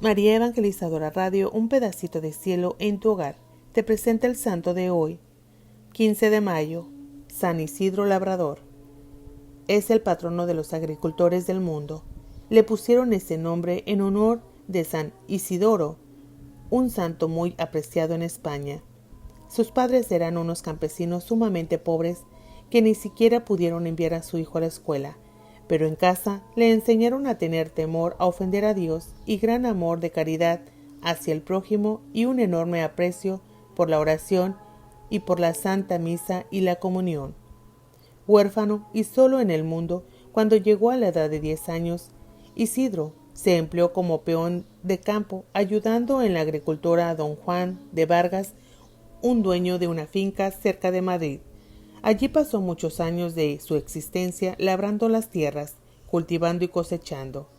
María Evangelizadora Radio, un pedacito de cielo en tu hogar, te presenta el santo de hoy, 15 de mayo, San Isidro Labrador. Es el patrono de los agricultores del mundo. Le pusieron ese nombre en honor de San Isidoro, un santo muy apreciado en España. Sus padres eran unos campesinos sumamente pobres que ni siquiera pudieron enviar a su hijo a la escuela, pero en casa le enseñaron a tener temor a ofender a Dios y gran amor de caridad hacia el prójimo y un enorme aprecio por la oración y por la Santa Misa y la comunión. Huérfano y solo en el mundo, cuando llegó a la edad de 10 años, Isidro se empleó como peón de campo, ayudando en la agricultura a don Juan de Vargas, un dueño de una finca cerca de Madrid. Allí pasó muchos años de su existencia labrando las tierras, cultivando y cosechando.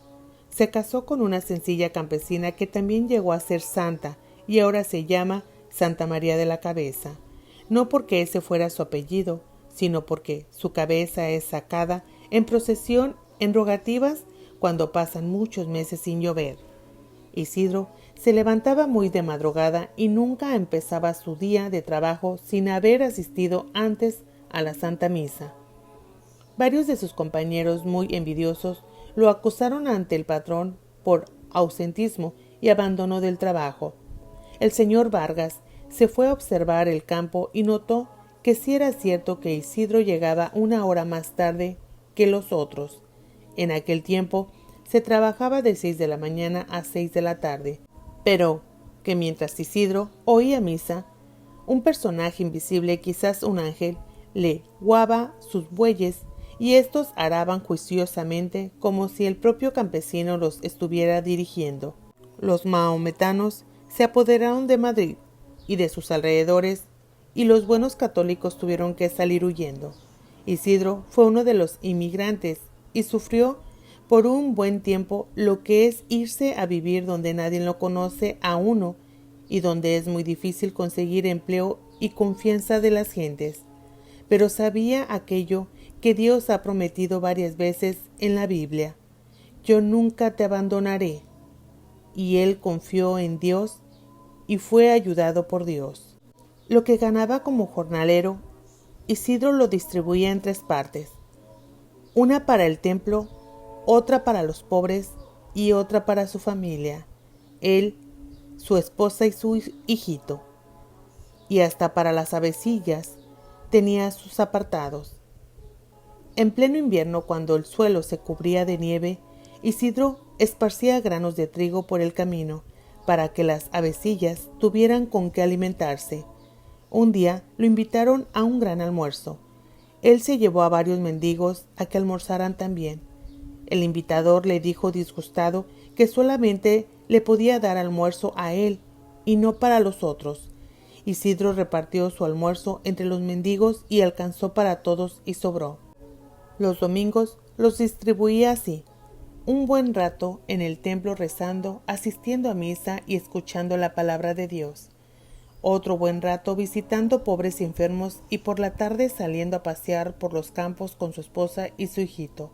Se casó con una sencilla campesina que también llegó a ser santa y ahora se llama Santa María de la Cabeza, no porque ese fuera su apellido, sino porque su cabeza es sacada en procesión en rogativas cuando pasan muchos meses sin llover. Isidro se levantaba muy de madrugada y nunca empezaba su día de trabajo sin haber asistido antes a la Santa Misa. Varios de sus compañeros, muy envidiosos, lo acusaron ante el patrón por ausentismo y abandono del trabajo. El señor Vargas se fue a observar el campo y notó que sí era cierto que Isidro llegaba una hora más tarde que los otros. En aquel tiempo se trabajaba de 6 de la mañana a 6 de la tarde, pero que mientras Isidro oía misa, un personaje invisible, quizás un ángel, le guaba sus bueyes y éstos araban juiciosamente como si el propio campesino los estuviera dirigiendo. Los mahometanos se apoderaron de Madrid y de sus alrededores y los buenos católicos tuvieron que salir huyendo. Isidro fue uno de los inmigrantes y sufrió por un buen tiempo lo que es irse a vivir donde nadie lo conoce a uno y donde es muy difícil conseguir empleo y confianza de las gentes. Pero sabía aquello que Dios ha prometido varias veces en la Biblia: yo nunca te abandonaré. Y él confió en Dios y fue ayudado por Dios. Lo que ganaba como jornalero, Isidro lo distribuía en 3 partes, una para el templo, otra para los pobres y otra para su familia, él, su esposa y su hijito, y hasta para las avecillas tenía sus apartados. En pleno invierno, cuando el suelo se cubría de nieve, Isidro esparcía granos de trigo por el camino para que las avecillas tuvieran con qué alimentarse. Un día lo invitaron a un gran almuerzo. Él se llevó a varios mendigos a que almorzaran también. El invitador le dijo disgustado que solamente le podía dar almuerzo a él y no para los otros. Isidro repartió su almuerzo entre los mendigos y alcanzó para todos y sobró. Los domingos los distribuía así: un buen rato en el templo rezando, asistiendo a misa y escuchando la palabra de Dios. Otro buen rato visitando pobres y enfermos y por la tarde saliendo a pasear por los campos con su esposa y su hijito.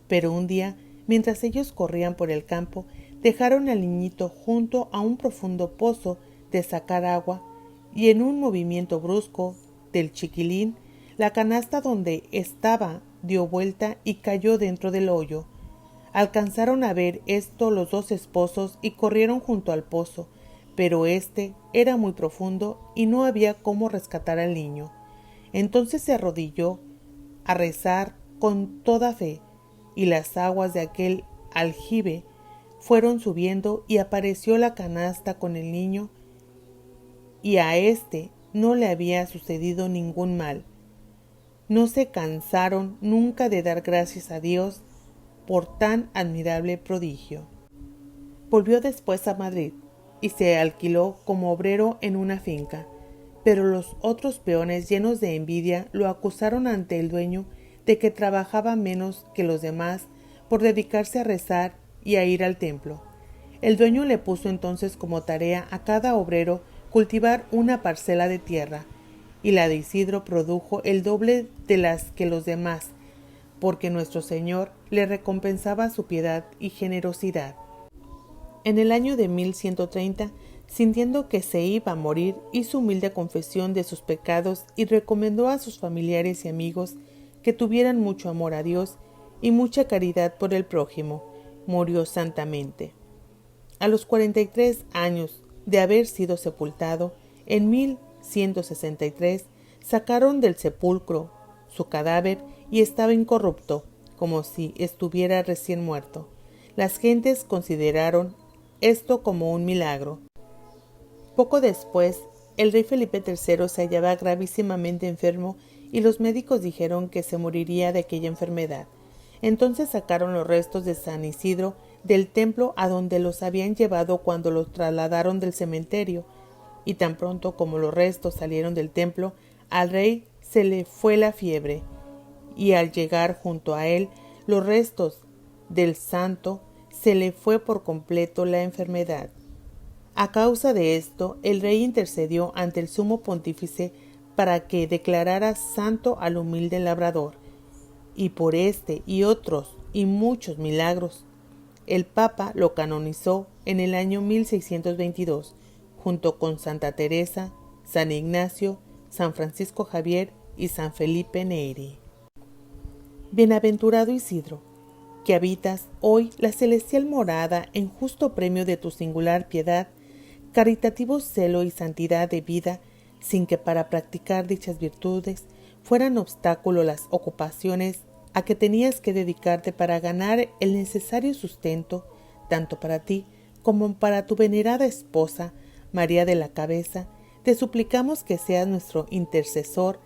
Pero un día, mientras ellos corrían por el campo, dejaron al niñito junto a un profundo pozo de sacar agua y en un movimiento brusco del chiquilín, la canasta donde estaba dio vuelta y cayó dentro del hoyo. Alcanzaron a ver esto los 2 esposos y corrieron junto al pozo, pero este era muy profundo y no había cómo rescatar al niño. Entonces se arrodilló a rezar con toda fe, y las aguas de aquel aljibe fueron subiendo y apareció la canasta con el niño, y a éste no le había sucedido ningún mal. No se cansaron nunca de dar gracias a Dios por tan admirable prodigio. Volvió después a Madrid y se alquiló como obrero en una finca, pero los otros peones, llenos de envidia, lo acusaron ante el dueño de que trabajaba menos que los demás por dedicarse a rezar y a ir al templo. El dueño le puso entonces como tarea a cada obrero cultivar una parcela de tierra, y la de Isidro produjo el doble de las que los demás, porque nuestro Señor le recompensaba su piedad y generosidad. En el año de 1130, sintiendo que se iba a morir, hizo humilde confesión de sus pecados y recomendó a sus familiares y amigos que tuvieran mucho amor a Dios y mucha caridad por el prójimo. Murió santamente. A los 43 años de haber sido sepultado, en 1163, sacaron del sepulcro su cadáver y estaba incorrupto, como si estuviera recién muerto. Las gentes consideraron esto como un milagro. Poco después, el rey Felipe III se hallaba gravísimamente enfermo y los médicos dijeron que se moriría de aquella enfermedad. Entonces sacaron los restos de San Isidro del templo a donde los habían llevado cuando los trasladaron del cementerio, y tan pronto como los restos salieron del templo, al rey se le fue la fiebre, y al llegar junto a él los restos del santo, se le fue por completo la enfermedad. A causa de esto, el rey intercedió ante el sumo pontífice para que declarara santo al humilde labrador, y por este y otros y muchos milagros, el Papa lo canonizó en el año 1622, junto con Santa Teresa, San Ignacio, San Francisco Javier y San Felipe Neri. Bienaventurado Isidro, que habitas hoy la celestial morada en justo premio de tu singular piedad, caritativo celo y santidad de vida, sin que para practicar dichas virtudes fueran obstáculo las ocupaciones a que tenías que dedicarte para ganar el necesario sustento, tanto para ti como para tu venerada esposa, María de la Cabeza, te suplicamos que seas nuestro intercesor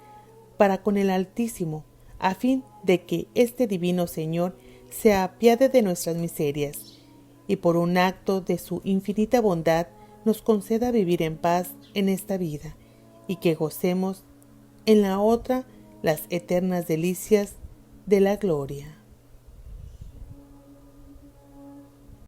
para con el Altísimo, a fin de que este divino Señor se apiade de nuestras miserias, y por un acto de su infinita bondad nos conceda vivir en paz en esta vida, y que gocemos en la otra las eternas delicias de la gloria.